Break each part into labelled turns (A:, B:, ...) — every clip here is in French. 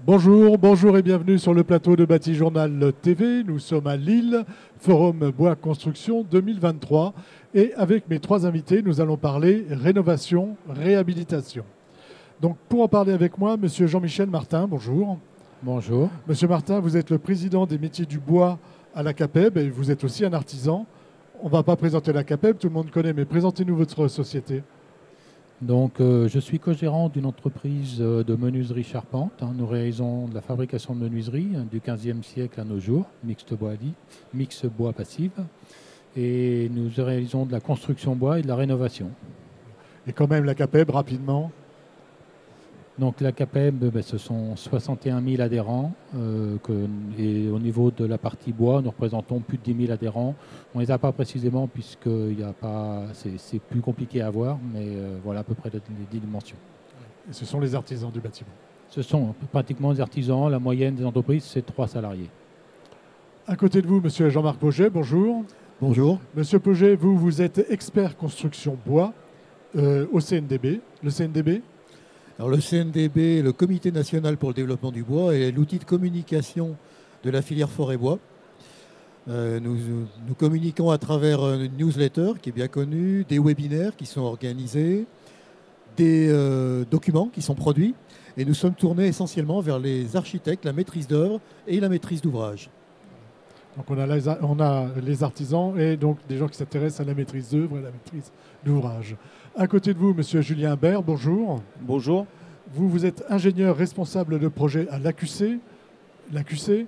A: Bonjour, bonjour et bienvenue sur le plateau de Bâti Journal TV. Nous sommes à Lille, Forum Bois Construction 2023. Et avec mes trois invités, nous allons parler rénovation, réhabilitation. Donc pour en parler avec moi, Monsieur Jean-Michel Martin, bonjour.
B: Bonjour.
A: Monsieur Martin, vous êtes le président des métiers du bois à la CAPEB et vous êtes aussi un artisan. On ne va pas présenter la CAPEB, tout le monde connaît, mais présentez-nous votre société.
B: Donc, je suis co-gérant d'une entreprise de menuiserie charpente. Nous réalisons de la fabrication de menuiserie du 15e siècle à nos jours, mix bois passif. Et nous réalisons de la construction bois et de la rénovation.
A: Et quand même la CAPEB, rapidement.
B: Donc la CAPEB, ce sont 61 000 adhérents. Et au niveau de la partie bois, nous représentons plus de 10 000 adhérents. On ne les a pas précisément puisque c'est plus compliqué à voir, mais voilà à peu près les dimensions.
A: Et ce sont les artisans du bâtiment.
B: Ce sont pratiquement des artisans. La moyenne des entreprises, c'est 3 salariés.
A: À côté de vous, monsieur Jean-Marc Pauget, bonjour.
C: Bonjour.
A: Monsieur Pauget, vous êtes expert construction bois au CNDB. Le CNDB ?
C: Alors le CNDB, le Comité national pour le développement du bois, est l'outil de communication de la filière forêt-bois. Nous communiquons à travers une newsletter qui est bien connue, des webinaires qui sont organisés, des documents qui sont produits, et nous sommes tournés essentiellement vers les architectes, la maîtrise d'œuvre et la maîtrise d'ouvrage.
A: Donc on a les artisans et donc des gens qui s'intéressent à la maîtrise d'œuvre et à la maîtrise d'ouvrage. À côté de vous, monsieur Julien Bert, bonjour.
D: Bonjour.
A: Vous êtes ingénieur responsable de projet à l'AQC. L'AQC ?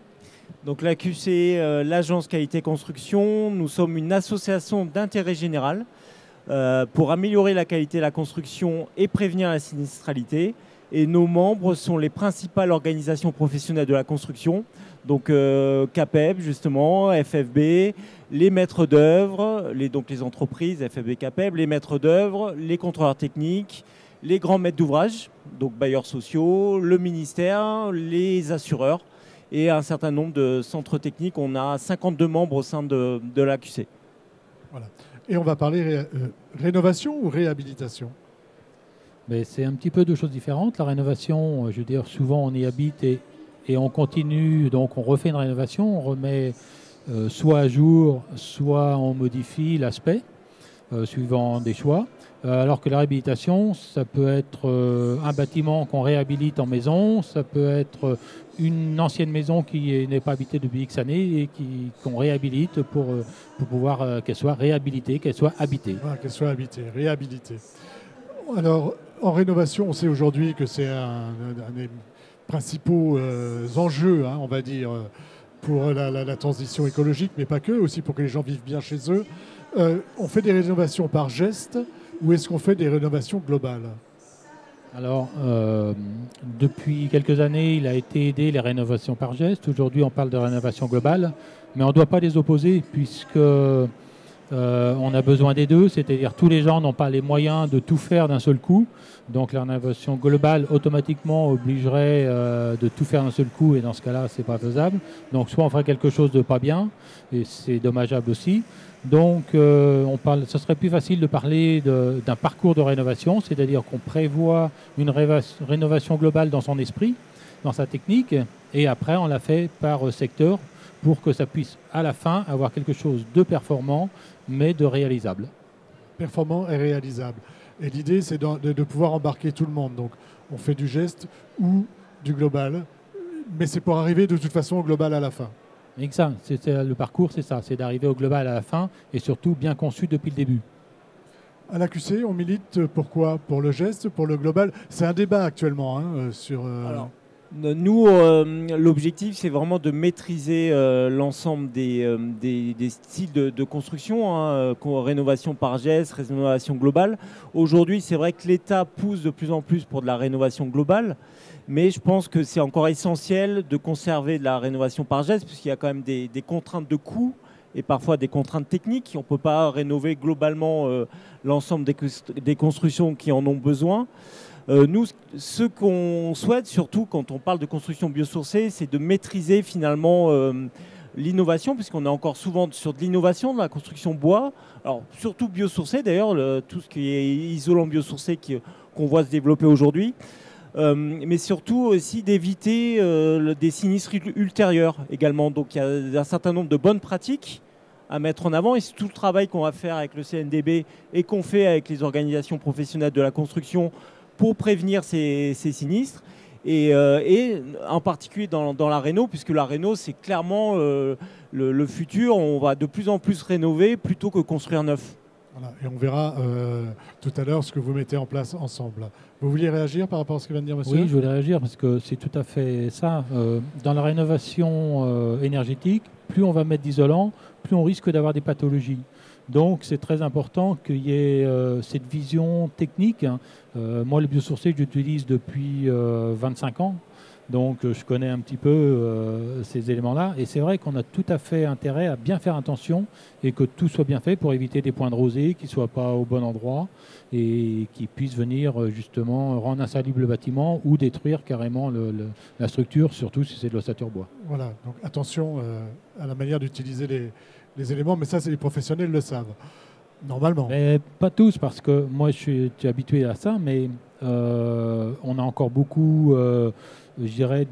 D: Donc l'AQC, l'Agence Qualité Construction, nous sommes une association d'intérêt général pour améliorer la qualité de la construction et prévenir la sinistralité. Et nos membres sont les principales organisations professionnelles de la construction, donc CAPEB justement, FFB, les maîtres d'œuvre, donc les entreprises FFB, CAPEB, les maîtres d'œuvre, les contrôleurs techniques, les grands maîtres d'ouvrage, donc bailleurs sociaux, le ministère, les assureurs et un certain nombre de centres techniques. On a 52 membres au sein de l'AQC.
A: Voilà. Et on va parler rénovation ou réhabilitation ?
B: Mais c'est un petit peu deux choses différentes. La rénovation, je veux dire, souvent on y habite et on continue, donc on refait une rénovation, on remet soit à jour, soit on modifie l'aspect, suivant des choix. Alors que la réhabilitation, ça peut être un bâtiment qu'on réhabilite en maison, ça peut être une ancienne maison qui n'est pas habitée depuis X années et qu'on réhabilite pour pouvoir qu'elle soit réhabilitée, qu'elle soit habitée.
A: Voilà, qu'elle soit habitée, réhabilitée. Alors, en rénovation, on sait aujourd'hui que c'est un des principaux enjeux, on va dire, pour la transition écologique, mais pas que, aussi pour que les gens vivent bien chez eux. On fait des rénovations par geste ou est-ce qu'on fait des rénovations globales ?
B: Alors, depuis quelques années, il a été aidé les rénovations par geste. Aujourd'hui, on parle de rénovation globale, mais on ne doit pas les opposer puisque on a besoin des deux, c'est-à-dire tous les gens n'ont pas les moyens de tout faire d'un seul coup. Donc la rénovation globale automatiquement obligerait de tout faire d'un seul coup et dans ce cas-là, ce n'est pas faisable. Donc soit on ferait quelque chose de pas bien et c'est dommageable aussi. Donc ce serait plus facile de parler d'un parcours de rénovation, c'est-à-dire qu'on prévoit une rénovation globale dans son esprit, dans sa technique, et après on la fait par secteur pour que ça puisse à la fin avoir quelque chose de performant mais de réalisable.
A: Performant et réalisable. Et l'idée, c'est de pouvoir embarquer tout le monde. Donc, on fait du geste ou du global, mais c'est pour arriver de toute façon au global à la fin.
B: Exact. Le parcours, c'est ça. C'est d'arriver au global à la fin et surtout bien conçu depuis le début.
A: À l'AQC, on milite pourquoi ? Pour le geste, pour le global ? C'est un débat actuellement sur...
D: Alors, nous, l'objectif, c'est vraiment de maîtriser l'ensemble des styles de construction, rénovation par geste, rénovation globale. Aujourd'hui, c'est vrai que l'État pousse de plus en plus pour de la rénovation globale, mais je pense que c'est encore essentiel de conserver de la rénovation par geste, puisqu'il y a quand même des contraintes de coût et parfois des contraintes techniques. On ne peut pas rénover globalement l'ensemble des constructions qui en ont besoin. Nous, ce qu'on souhaite, surtout quand on parle de construction biosourcée, c'est de maîtriser finalement l'innovation, puisqu'on est encore souvent sur de l'innovation, de la construction bois. Alors, surtout biosourcée, d'ailleurs, tout ce qui est isolant biosourcé qu'on voit se développer aujourd'hui. mais surtout aussi d'éviter des sinistres ultérieurs également. Donc il y a un certain nombre de bonnes pratiques à mettre en avant, et c'est tout le travail qu'on va faire avec le CNDB et qu'on fait avec les organisations professionnelles de la construction pour prévenir ces sinistres. Et en particulier dans la réno, puisque la réno, c'est clairement le futur. On va de plus en plus rénover plutôt que construire neuf.
A: Voilà, et on verra tout à l'heure ce que vous mettez en place ensemble. Vous vouliez réagir par rapport à ce que vient de dire monsieur ?
B: Oui, je voulais réagir parce que c'est tout à fait ça. Dans la rénovation énergétique, plus on va mettre d'isolant, plus on risque d'avoir des pathologies. Donc c'est très important qu'il y ait cette vision technique. Moi, le biosourcé, j'utilise depuis 25 ans. Donc je connais un petit peu ces éléments-là. Et c'est vrai qu'on a tout à fait intérêt à bien faire attention et que tout soit bien fait pour éviter des points de rosée qui ne soient pas au bon endroit et qui puissent venir justement rendre insalubre le bâtiment ou détruire carrément la structure, surtout si c'est de l'ossature bois.
A: Voilà, donc attention à la manière d'utiliser les éléments, mais ça, les professionnels le savent, normalement.
B: Mais pas tous, parce que moi, je suis habitué à ça, mais on a encore beaucoup... je dirais,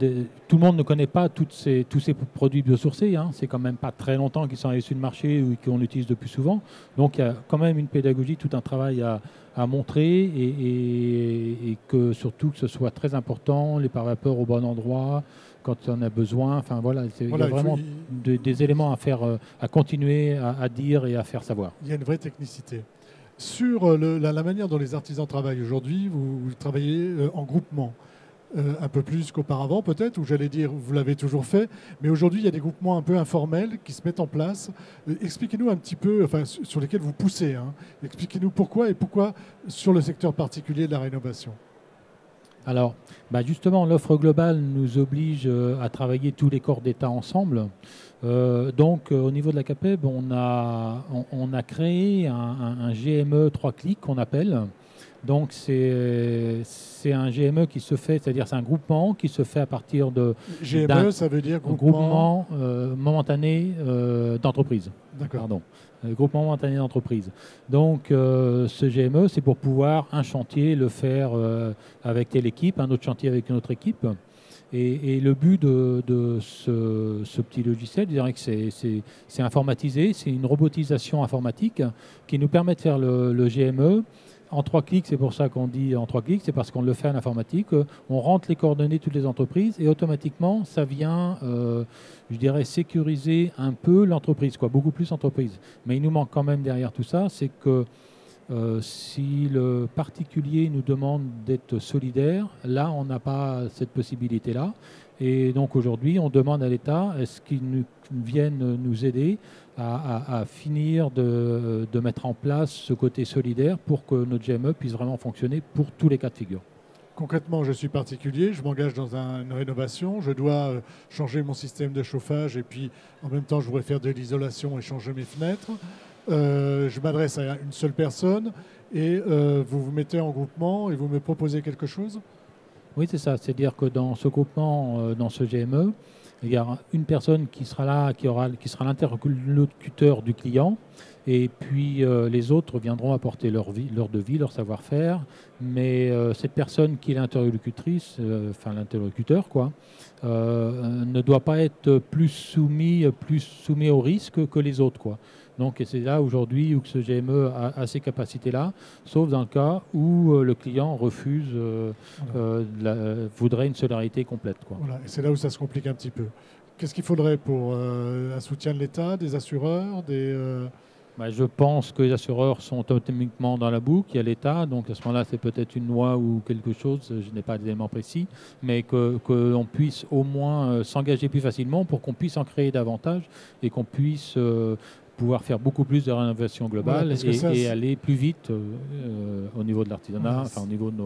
B: tout le monde ne connaît pas tous ces produits biosourcés. Hein. C'est quand même pas très longtemps qu'ils sont arrivés sur le marché ou qu'on l'utilise de plus souvent. Donc il y a quand même une pédagogie, tout un travail à montrer et que surtout que ce soit très important, les pare-vapeurs au bon endroit, quand on a besoin. Enfin voilà, il y a vraiment des éléments à faire, à continuer à dire et à faire savoir.
A: Il y a une vraie technicité. Sur la manière dont les artisans travaillent aujourd'hui, vous travaillez en groupement. Un peu plus qu'auparavant peut-être, ou j'allais dire, vous l'avez toujours fait, mais aujourd'hui il y a des groupements un peu informels qui se mettent en place. Expliquez-nous un petit peu, enfin, sur lesquels vous poussez. Hein. Expliquez-nous pourquoi sur le secteur particulier de la rénovation.
B: Alors, justement, l'offre globale nous oblige à travailler tous les corps d'État ensemble. Donc, au niveau de la CAPEB, on a créé un GME 3 clics qu'on appelle. Donc c'est un GME qui se fait, c'est-à-dire c'est un groupement qui se fait à partir de...
A: GME, ça veut dire
B: groupement momentané d'entreprise.
A: D'accord.
B: Pardon. Groupement momentané d'entreprise. Donc ce GME, c'est pour pouvoir un chantier le faire avec telle équipe, un autre chantier avec une autre équipe. Et le but de ce petit logiciel, je dirais que c'est informatisé, c'est une robotisation informatique qui nous permet de faire le GME en 3 clics. C'est pour ça qu'on dit en 3 clics, c'est parce qu'on le fait en informatique. On rentre les coordonnées de toutes les entreprises et automatiquement, ça vient, je dirais, sécuriser un peu l'entreprise, beaucoup plus l'entreprise. Mais il nous manque quand même derrière tout ça, c'est que si le particulier nous demande d'être solidaire, là, on n'a pas cette possibilité-là. Et donc aujourd'hui, on demande à l'État, est-ce qu'ils viennent nous aider à finir de mettre en place ce côté solidaire pour que notre GME puisse vraiment fonctionner pour tous les cas de figure.
A: Concrètement, je suis particulier, je m'engage dans une rénovation, je dois changer mon système de chauffage et puis en même temps, je voudrais faire de l'isolation et changer mes fenêtres. Je m'adresse à une seule personne et vous vous mettez en groupement et vous me proposez quelque chose ?
B: Oui, c'est ça. C'est-à-dire que dans ce groupement, dans ce GME, il y a une personne qui sera là, qui sera l'interlocuteur du client, et puis les autres viendront apporter leur devis, leur savoir-faire. Mais cette personne qui est l'interlocutrice, l'interlocuteur, ne doit pas être plus soumis au risque que les autres, Donc c'est là aujourd'hui où ce GME a ces capacités-là, sauf dans le cas où le client refuse, voudrait une solidarité complète.
A: Voilà, et c'est là où ça se complique un petit peu. Qu'est-ce qu'il faudrait pour un soutien de l'État, des assureurs,
B: je pense que les assureurs sont automatiquement dans la boucle, il y a l'État, donc à ce moment-là c'est peut-être une loi ou quelque chose, je n'ai pas d'éléments précis, mais que l'on puisse au moins s'engager plus facilement pour qu'on puisse en créer davantage et qu'on puisse pouvoir faire beaucoup plus de rénovation globale et aller plus vite au niveau de l'artisanat, au niveau de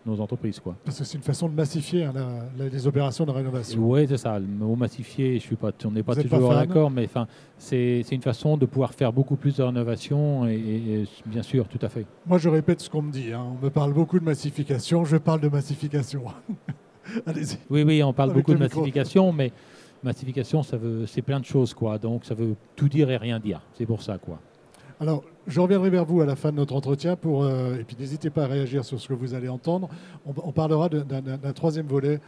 B: nos entreprises.
A: Parce que c'est une façon de massifier les opérations de rénovation.
B: Oui, c'est ça. Le mot massifier, on n'est pas toujours d'accord, mais c'est une façon de pouvoir faire beaucoup plus de rénovation et bien sûr, tout à fait.
A: Moi, je répète ce qu'on me dit. On me parle beaucoup de massification, je parle de massification. Allez-y.
B: Oui, on parle beaucoup de massification, mais... Massification, c'est plein de choses, Donc ça veut tout dire et rien dire. C'est pour ça,
A: Alors, je reviendrai vers vous à la fin de notre entretien et puis n'hésitez pas à réagir sur ce que vous allez entendre. On parlera d'un troisième volet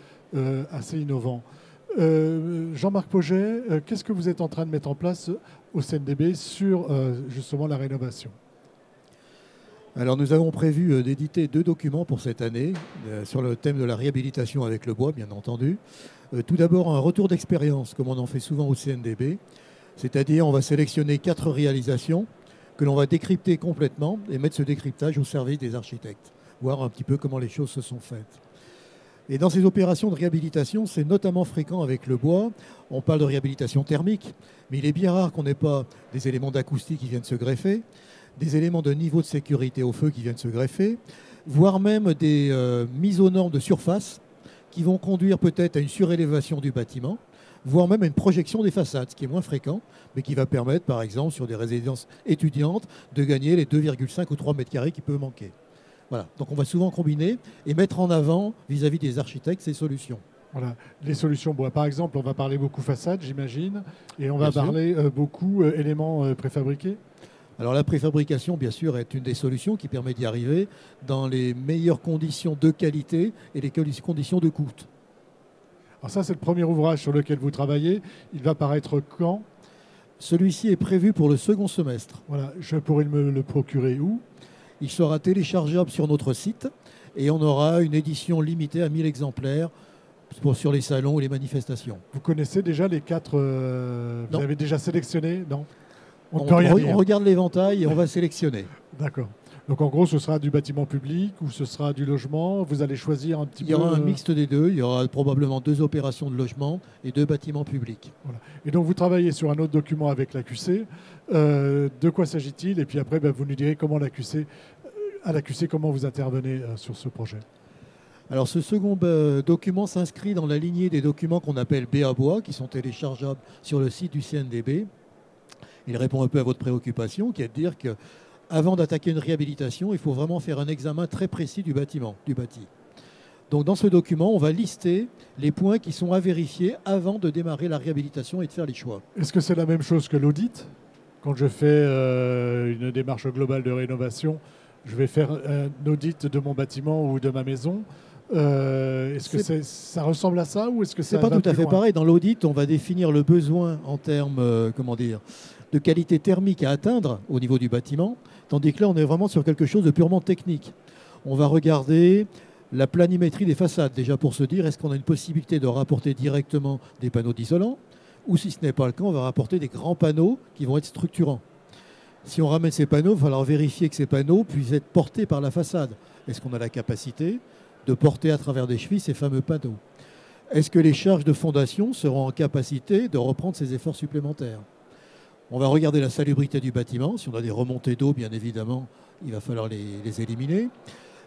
A: assez innovant. Jean-Marc Pauget, qu'est-ce que vous êtes en train de mettre en place au CNDB sur justement la rénovation?
C: Alors nous avons prévu d'éditer 2 documents pour cette année sur le thème de la réhabilitation avec le bois, bien entendu. Tout d'abord, un retour d'expérience, comme on en fait souvent au CNDB. C'est-à-dire, on va sélectionner 4 réalisations que l'on va décrypter complètement et mettre ce décryptage au service des architectes, voir un petit peu comment les choses se sont faites. Et dans ces opérations de réhabilitation, c'est notamment fréquent avec le bois. On parle de réhabilitation thermique, mais il est bien rare qu'on n'ait pas des éléments d'acoustique qui viennent se greffer, des éléments de niveau de sécurité au feu qui viennent se greffer, voire même des mises aux normes de surface qui vont conduire peut-être à une surélévation du bâtiment, voire même à une projection des façades, ce qui est moins fréquent, mais qui va permettre, par exemple, sur des résidences étudiantes, de gagner les 2,5 ou 3 mètres carrés qui peuvent manquer. Voilà. Donc on va souvent combiner et mettre en avant, vis-à-vis des architectes, ces solutions.
A: Voilà, les solutions bois. Par exemple, on va parler beaucoup façade, j'imagine, et on va
C: Bien sûr.
A: parler beaucoup éléments préfabriqués.
C: Alors la préfabrication, bien sûr, est une des solutions qui permet d'y arriver dans les meilleures conditions de qualité et les conditions de coût.
A: Alors ça, c'est le premier ouvrage sur lequel vous travaillez. Il va paraître quand?
C: Celui-ci est prévu pour le second semestre.
A: Voilà, je pourrais me le procurer où?
C: Il sera téléchargeable sur notre site et on aura une édition limitée à 1000 exemplaires sur les salons ou les manifestations.
A: Vous connaissez déjà les 4 vous
C: Non.
A: avez déjà sélectionné? Non. On ne
C: On,
A: peut rien dire.
C: on regarde l'éventail et on va sélectionner.
A: D'accord. Donc en gros, ce sera du bâtiment public ou ce sera du logement. Vous allez choisir un petit peu.
C: Il y aura un mixte des deux. Il y aura probablement 2 opérations de logement et 2 bâtiments publics.
A: Voilà. Et donc vous travaillez sur un autre document avec l'AQC. De quoi s'agit-il? Et puis après, vous nous direz comment à l'AQC, comment vous intervenez sur ce projet.
C: Alors ce second document s'inscrit dans la lignée des documents qu'on appelle BA Bois, qui sont téléchargeables sur le site du CNDB. Il répond un peu à votre préoccupation, qui est de dire que avant d'attaquer une réhabilitation, il faut vraiment faire un examen très précis du bâtiment, du bâti. Donc dans ce document, on va lister les points qui sont à vérifier avant de démarrer la réhabilitation et de faire les choix.
A: Est-ce que c'est la même chose que l'audit? Quand je fais une démarche globale de rénovation, je vais faire un audit de mon bâtiment ou de ma maison. Est-ce que ça ressemble à ça ou est-ce que
C: C'est
A: ça
C: pas
A: va
C: tout à
A: plus
C: fait
A: loin?
C: pareil. Dans l'audit, on va définir le besoin en termes de qualité thermique à atteindre au niveau du bâtiment, tandis que là, on est vraiment sur quelque chose de purement technique. On va regarder la planimétrie des façades, déjà pour se dire, est-ce qu'on a une possibilité de rapporter directement des panneaux d'isolant, ou si ce n'est pas le cas, on va rapporter des grands panneaux qui vont être structurants. Si on ramène ces panneaux, il va falloir vérifier que ces panneaux puissent être portés par la façade. Est-ce qu'on a la capacité de porter à travers des chevilles ces fameux panneaux? Est-ce que les charges de fondation seront en capacité de reprendre ces efforts supplémentaires? On va regarder la salubrité du bâtiment. Si on a des remontées d'eau, bien évidemment, il va falloir les éliminer.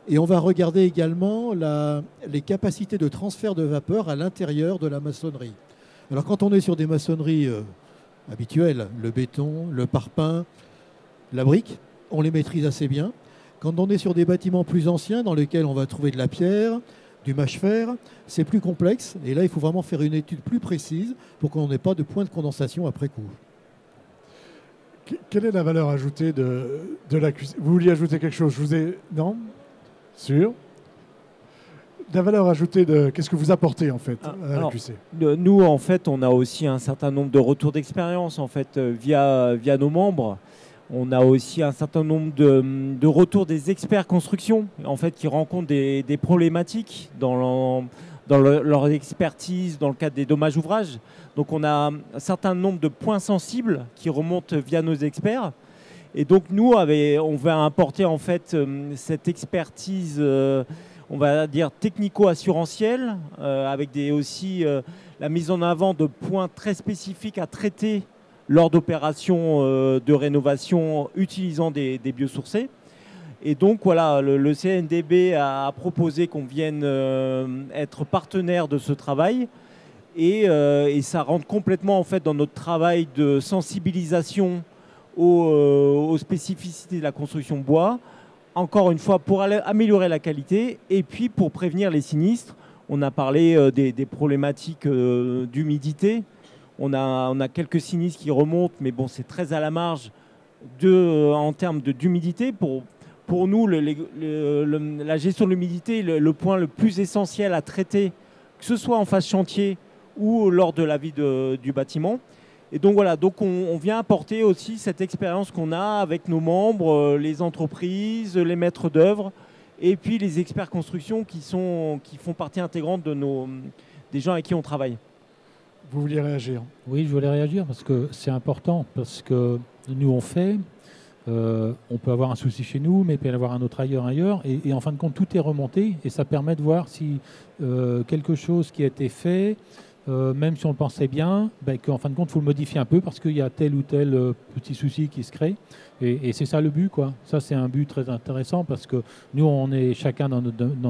C: Et on va regarder également les capacités de transfert de vapeur à l'intérieur de la maçonnerie. Alors quand on est sur des maçonneries habituelles, le béton, le parpaing, la brique, on les maîtrise assez bien. Quand on est sur des bâtiments plus anciens dans lesquels on va trouver de la pierre, du mâche-fer, c'est plus complexe. Et là, il faut vraiment faire une étude plus précise pour qu'on n'ait pas de point de condensation après coup.
A: Quelle est la valeur ajoutée de la cuisine? Vous vouliez ajouter quelque chose? Je vous ai... Non? Sûr? La valeur ajoutée de... Qu'est-ce que vous apportez en fait à la QC?
D: Nous, en fait, on a aussi un certain nombre de retours d'expérience en fait, via nos membres. On a aussi un certain nombre de retours des experts construction en fait, qui rencontrent des problématiques dans leur expertise dans le cadre des dommages ouvrages. Donc on a un certain nombre de points sensibles qui remontent via nos experts. Et donc nous, on va apporter en fait cette expertise, on va dire technico-assurantielle, avec aussi la mise en avant de points très spécifiques à traiter lors d'opérations de rénovation utilisant des biosourcés. Et donc voilà, le CNDB a proposé qu'on vienne être partenaire de ce travail et ça rentre complètement en fait dans notre travail de sensibilisation aux spécificités de la construction bois, encore une fois pour améliorer la qualité et puis pour prévenir les sinistres. On a parlé des problématiques d'humidité. On a quelques sinistres qui remontent, mais bon, c'est très à la marge. en termes d'humidité. Pour nous, la gestion de l'humidité est le point le plus essentiel à traiter, que ce soit en phase chantier ou lors de la vie du bâtiment. Et donc voilà, donc on vient apporter aussi cette expérience qu'on a avec nos membres, les entreprises, les maîtres d'œuvre, et puis les experts construction qui font partie intégrante des gens avec qui on travaille.
A: Vous vouliez réagir?
B: Oui, je voulais réagir parce que c'est important, parce que nous on fait, on peut avoir un souci chez nous, mais il peut y en avoir un autre ailleurs, et en fin de compte tout est remonté, et ça permet de voir si quelque chose qui a été fait, même si on le pensait bien, qu'en fin de compte il faut le modifier un peu parce qu'il y a tel ou tel petit souci qui se crée, et c'est ça le but, quoi. Ça c'est un but très intéressant parce que nous on est chacun dans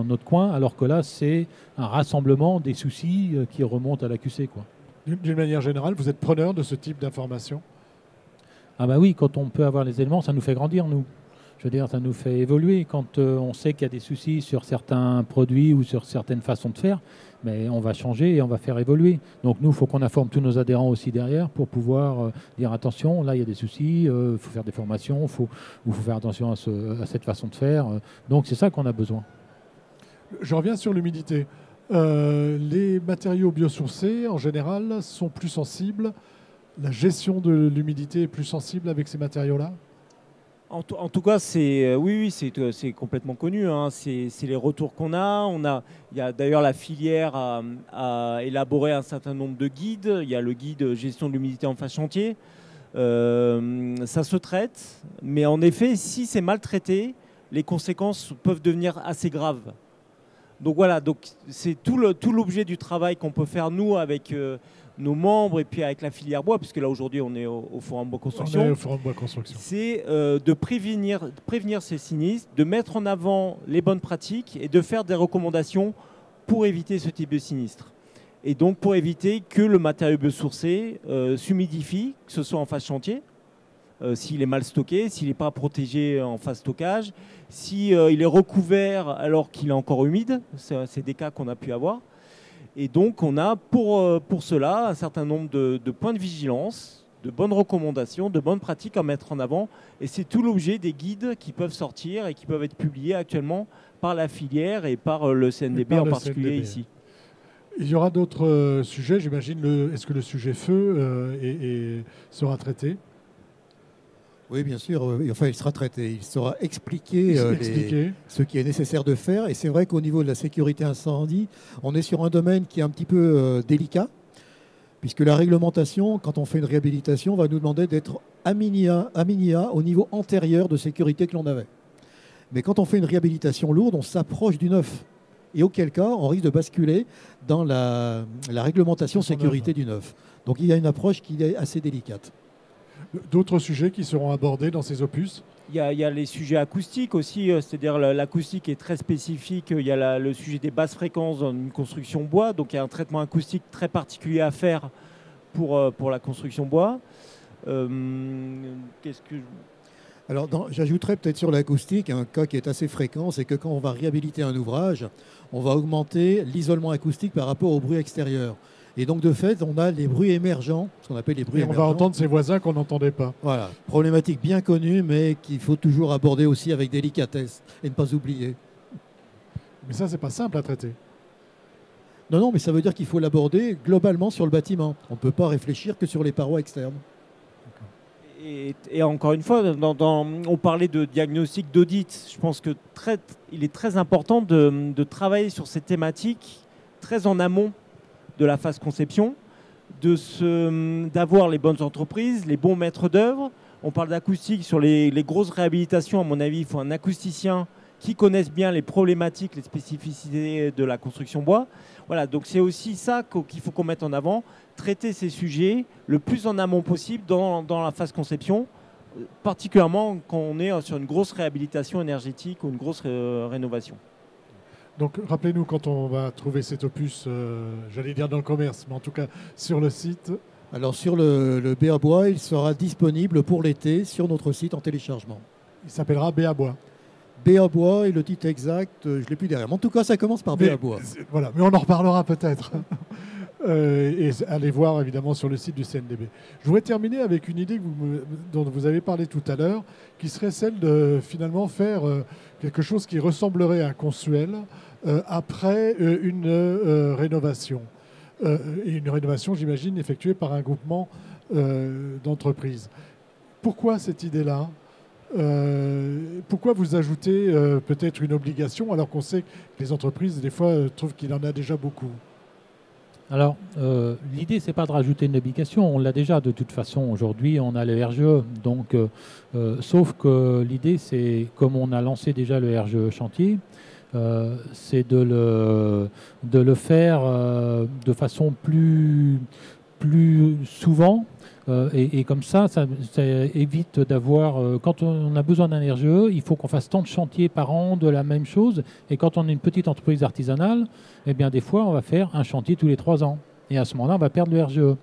B: notre coin, alors que là c'est un rassemblement des soucis qui remontent à la QC, quoi.
A: D'une manière générale, vous êtes preneur de ce type d'informations?
B: Ah bah oui, quand on peut avoir les éléments, ça nous fait grandir, nous. Je veux dire, ça nous fait évoluer. Quand on sait qu'il y a des soucis sur certains produits ou sur certaines façons de faire, mais on va changer et on va faire évoluer. Donc nous, il faut qu'on informe tous nos adhérents aussi derrière pour pouvoir dire attention, là il y a des soucis, il faut faire des formations, il faut faire attention à cette façon de faire. Donc c'est ça qu'on a besoin.
A: Je reviens sur l'humidité. Les matériaux biosourcés, en général, sont plus sensibles. La gestion de l'humidité est plus sensible avec ces matériaux-là?
D: En tout cas, oui, c'est complètement connu, hein. C'est les retours qu'on a. Il y a d'ailleurs la filière a élaboré un certain nombre de guides. Il y a le guide gestion de l'humidité en phase chantier. Ça se traite, mais en effet, si c'est mal traité, les conséquences peuvent devenir assez graves. Donc voilà, c'est tout l'objet du travail qu'on peut faire nous avec nos membres et puis avec la filière bois, puisque là aujourd'hui on est au Forum Bois Construction.
A: On est au Forum Bois Construction.
D: C'est de prévenir ces sinistres, de mettre en avant les bonnes pratiques et de faire des recommandations pour éviter ce type de sinistre. Et donc pour éviter que le matériau biosourcé s'humidifie, que ce soit en phase chantier, s'il est mal stocké, s'il n'est pas protégé en phase stockage, s'il est recouvert alors qu'il est encore humide. C'est des cas qu'on a pu avoir. Et donc, on a pour cela un certain nombre de points de vigilance, de bonnes recommandations, de bonnes pratiques à mettre en avant. Et c'est tout l'objet des guides qui peuvent sortir et qui peuvent être publiés actuellement par la filière et par le CNDB en particulier ici.
A: Il y aura d'autres sujets, j'imagine. Est-ce que le sujet feu sera traité?
C: Oui, bien sûr. Enfin, il sera traité. Il sera expliqué ce qui est nécessaire de faire. Et c'est vrai qu'au niveau de la sécurité incendie, on est sur un domaine qui est un petit peu délicat, puisque la réglementation, quand on fait une réhabilitation, va nous demander d'être à minima au niveau antérieur de sécurité que l'on avait. Mais quand on fait une réhabilitation lourde, on s'approche du neuf. Et auquel cas, on risque de basculer dans la réglementation sécurité du neuf. Donc il y a une approche qui est assez délicate.
A: D'autres sujets qui seront abordés dans ces opus?
D: Il y a les sujets acoustiques aussi, c'est-à-dire l'acoustique est très spécifique. Il y a le sujet des basses fréquences dans une construction bois, donc il y a un traitement acoustique très particulier à faire pour la construction bois.
C: Alors, j'ajouterais peut-être sur l'acoustique un cas qui est assez fréquent, c'est que quand on va réhabiliter un ouvrage, on va augmenter l'isolement acoustique par rapport au bruit extérieur. Et donc, de fait, on a les bruits émergents, ce qu'on appelle les bruits émergents.
A: On va entendre ses voisins qu'on n'entendait pas.
C: Voilà, problématique bien connue, mais qu'il faut toujours aborder aussi avec délicatesse et ne pas oublier.
A: Mais ça, c'est pas simple à traiter.
C: Non, mais ça veut dire qu'il faut l'aborder globalement sur le bâtiment. On ne peut pas réfléchir que sur les parois externes.
D: Et encore une fois, on parlait de diagnostic, d'audit. Je pense que il est très important de travailler sur ces thématiques très en amont de la phase conception, d'avoir les bonnes entreprises, les bons maîtres d'œuvre. On parle d'acoustique sur les grosses réhabilitations. À mon avis, il faut un acousticien qui connaisse bien les problématiques, les spécificités de la construction bois. Voilà, donc c'est aussi ça qu'il faut qu'on mette en avant, traiter ces sujets le plus en amont possible dans la phase conception, particulièrement quand on est sur une grosse réhabilitation énergétique ou une grosse rénovation.
A: Donc rappelez-nous quand on va trouver cet opus, j'allais dire dans le commerce, mais en tout cas sur le site.
C: Alors sur le BA Bois, il sera disponible pour l'été sur notre site en téléchargement.
A: Il s'appellera BA Bois.
C: BA Bois et le titre exact, je ne l'ai plus derrière. Mais en tout cas, ça commence par BA Bois.
A: Voilà, mais on en reparlera peut-être. et allez voir évidemment sur le site du CNDB. Je voudrais terminer avec une idée dont vous avez parlé tout à l'heure, qui serait celle de finalement faire quelque chose qui ressemblerait à un Consuel après une rénovation. Et une rénovation, j'imagine, effectuée par un groupement d'entreprises. Pourquoi cette idée-là ? Pourquoi vous ajoutez peut-être une obligation alors qu'on sait que les entreprises, des fois, trouvent qu'il en a déjà beaucoup ?
B: Alors, l'idée, c'est pas de rajouter une obligation. On l'a déjà de toute façon. Aujourd'hui, on a le RGE. Donc, sauf que l'idée, c'est, comme on a lancé déjà le RGE chantier, c'est de le faire de façon plus souvent. Et comme ça évite d'avoir... quand on a besoin d'un RGE, il faut qu'on fasse tant de chantiers par an de la même chose. Et quand on est une petite entreprise artisanale, eh bien, des fois, on va faire un chantier tous les 3 ans. Et à ce moment-là, on va perdre le RGE.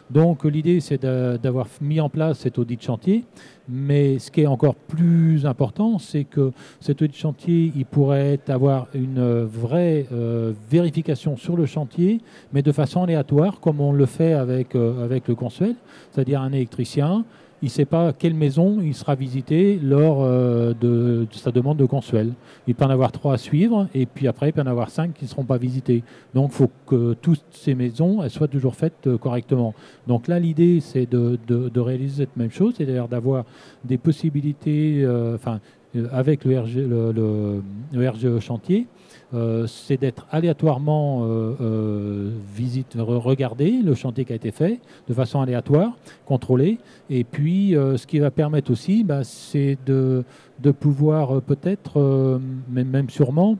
B: Donc, l'idée, c'est d'avoir mis en place cet audit de chantier. Mais ce qui est encore plus important, c'est que cet audit de chantier, il pourrait avoir une vraie vérification sur le chantier, mais de façon aléatoire, comme on le fait avec le Consuel, c'est-à-dire un électricien. Il ne sait pas quelle maison il sera visité lors de sa demande de Consuel. Il peut en avoir 3 à suivre, et puis après, il peut en avoir 5 qui ne seront pas visitées. Donc, il faut que toutes ces maisons elles soient toujours faites correctement. Donc là, l'idée, c'est de réaliser cette même chose, c'est-à-dire d'avoir des possibilités, avec le RGE chantier, c'est d'être aléatoirement regarder le chantier qui a été fait de façon aléatoire, contrôlée. Et puis, ce qui va permettre aussi, c'est de pouvoir peut-être, même sûrement,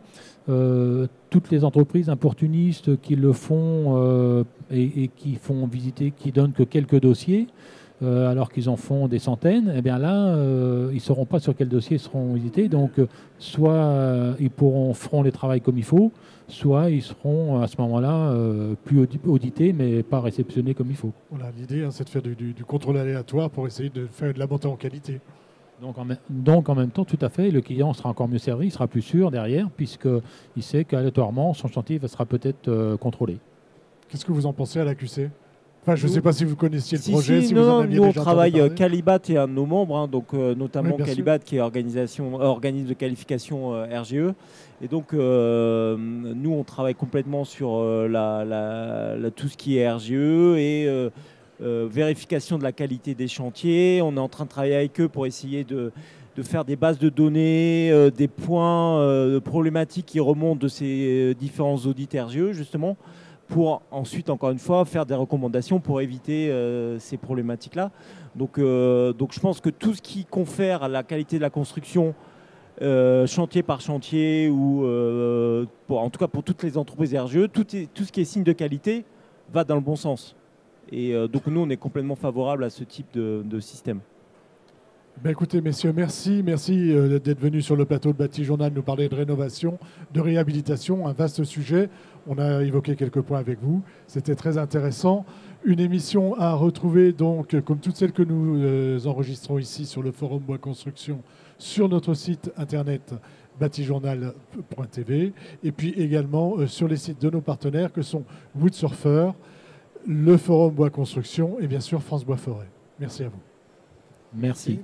B: toutes les entreprises opportunistes qui le font et qui font visiter, qui donnent que quelques dossiers, alors qu'ils en font des centaines, eh bien là, ils ne sauront pas sur quels dossiers seront visités. Donc, soit ils feront les travaux comme il faut, soit ils seront à ce moment-là plus audités, mais pas réceptionnés comme il faut.
A: Voilà, l'idée, c'est de faire du contrôle aléatoire pour essayer de faire de la montée en qualité.
B: Donc en même temps, tout à fait, le client sera encore mieux servi, il sera plus sûr derrière, puisqu'il sait qu'aléatoirement, son chantier sera peut-être contrôlé.
A: Qu'est-ce que vous en pensez à l'AQC ? Enfin, je ne sais pas si vous connaissiez le projet, si vous en aviez
D: nous,
A: déjà
D: on travaille,
A: entendu parler.
D: Calibat est un de nos membres, donc notamment
A: Oui,
D: Calibat qui est organisme de qualification RGE. Et donc, nous, on travaille complètement sur tout ce qui est RGE et vérification de la qualité des chantiers. On est en train de travailler avec eux pour essayer de faire des bases de données, des points problématiques qui remontent de ces différents audits RGE, justement, pour ensuite, encore une fois, faire des recommandations pour éviter ces problématiques-là. Donc, je pense que tout ce qui confère à la qualité de la construction, chantier par chantier, ou en tout cas pour toutes les entreprises RGE, tout ce qui est signe de qualité va dans le bon sens. Et donc nous, on est complètement favorable à ce type de système.
A: Écoutez, messieurs, merci d'être venus sur le plateau de Bâti Journal nous parler de rénovation, de réhabilitation, un vaste sujet. On a évoqué quelques points avec vous, c'était très intéressant. Une émission à retrouver, donc, comme toutes celles que nous enregistrons ici sur le forum Bois Construction, sur notre site internet batijournal.tv et puis également sur les sites de nos partenaires que sont Woodsurfer, le forum Bois Construction et bien sûr France Bois Forêt. Merci à vous.
B: Merci.